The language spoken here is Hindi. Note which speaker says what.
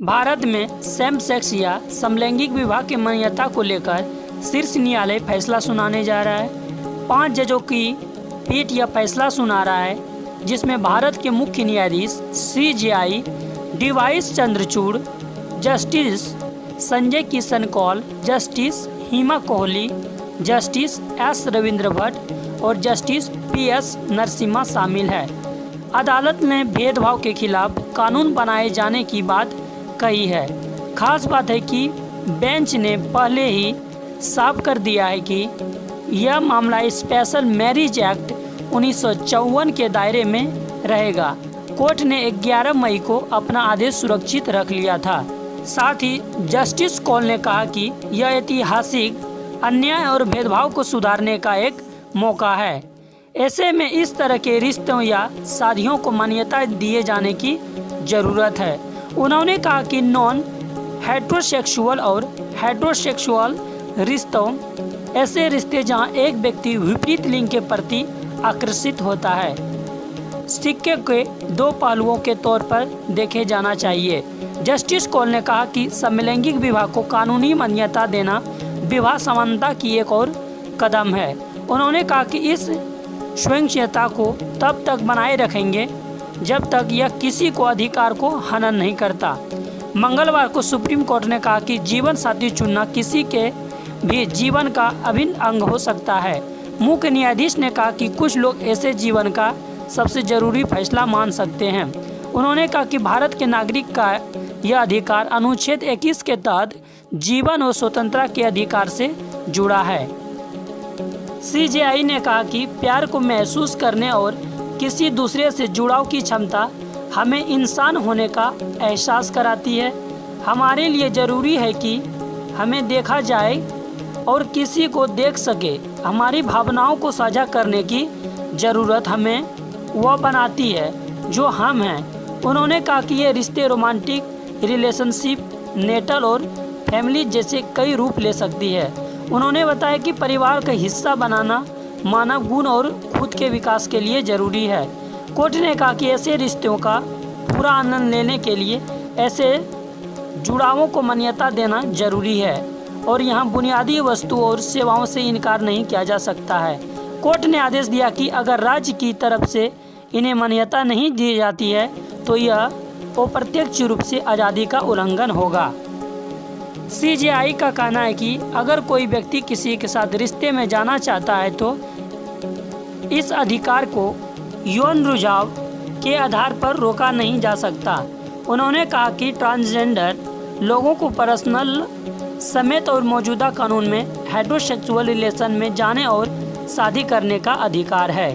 Speaker 1: भारत में सेम सेक्स या समलैंगिक विवाह की मान्यता को लेकर शीर्ष न्यायालय फैसला सुनाने जा रहा है। 5 जजों की पीठ यह फैसला सुना रहा है, जिसमें भारत के मुख्य न्यायाधीश CJI DY Chandrachud, justice Sanjay Kishan Kaul, justice Hima Kohli, justice S Ravindra Bhat और जस्टिस PS नरसिम्हा शामिल है। अदालत ने भेदभाव के खिलाफ कानून बनाए जाने की बात कही है। खास बात है कि बेंच ने पहले ही साफ कर दिया है कि यह मामला स्पेशल मैरिज एक्ट 1954 के दायरे में रहेगा। कोर्ट ने 11 मई को अपना आदेश सुरक्षित रख लिया था। साथ ही जस्टिस कौल ने कहा कि यह ऐतिहासिक अन्याय और भेदभाव को सुधारने का एक मौका है। ऐसे में इस तरह के रिश्तों या शादियों को मान्यता दिए जाने की ज़रूरत है। उन्होंने कहा कि नॉन हेट्रोसेक्सुअल और हेट्रोसेक्सुअल रिश्तों ऐसे रिश्ते जहां एक व्यक्ति विपरीत लिंग के प्रति आकर्षित होता है, सिक्के के 2 पहलुओं के तौर पर देखे जाना चाहिए। जस्टिस कौल ने कहा कि समलैंगिक विवाह को कानूनी मान्यता देना विवाह समानता की एक और कदम है। उन्होंने कहा कि इस स्वयंसेता को तब तक बनाए रखेंगे जब तक यह किसी को अधिकार को हनन नहीं करता। मंगलवार को सुप्रीम कोर्ट ने कहा कि जीवन साथी चुनना किसी के भी जीवन का अभिन्न अंग हो सकता है। मुख्य न्यायाधीश ने कहा कि कुछ लोग ऐसे जीवन का सबसे जरूरी फैसला मान सकते हैं। उन्होंने कहा कि भारत के नागरिक का यह अधिकार अनुच्छेद 21 के तहत जीवन और स्वतंत्रता के अधिकार से जुड़ा है। CJI ने कहा कि प्यार को महसूस करने और किसी दूसरे से जुड़ाव की क्षमता हमें इंसान होने का एहसास कराती है। हमारे लिए ज़रूरी है कि हमें देखा जाए और किसी को देख सके। हमारी भावनाओं को साझा करने की ज़रूरत हमें वह बनाती है जो हम हैं। उन्होंने कहा कि ये रिश्ते रोमांटिक, रिलेशनशिप, नेटल और फैमिली जैसे कई रूप ले सकती है। उन्होंने बताया कि परिवार का हिस्सा बनाना मानव गुण और खुद के विकास के लिए ज़रूरी है। कोर्ट ने कहा कि ऐसे रिश्तों का पूरा आनंद लेने के लिए ऐसे जुड़ावों को मान्यता देना जरूरी है और यहाँ बुनियादी वस्तुओं और सेवाओं से इनकार नहीं किया जा सकता है। कोर्ट ने आदेश दिया कि अगर राज्य की तरफ से इन्हें मान्यता नहीं दी जाती है तो यह अप्रत्यक्ष रूप से आज़ादी का उल्लंघन होगा। CJI का कहना है कि अगर कोई व्यक्ति किसी के साथ रिश्ते में जाना चाहता है तो इस अधिकार को यौन रुझाव के आधार पर रोका नहीं जा सकता। उन्होंने कहा कि ट्रांसजेंडर लोगों को पर्सनल समेत और मौजूदा कानून में हेटेरोसेक्सुअल रिलेशन में जाने और शादी करने का अधिकार है।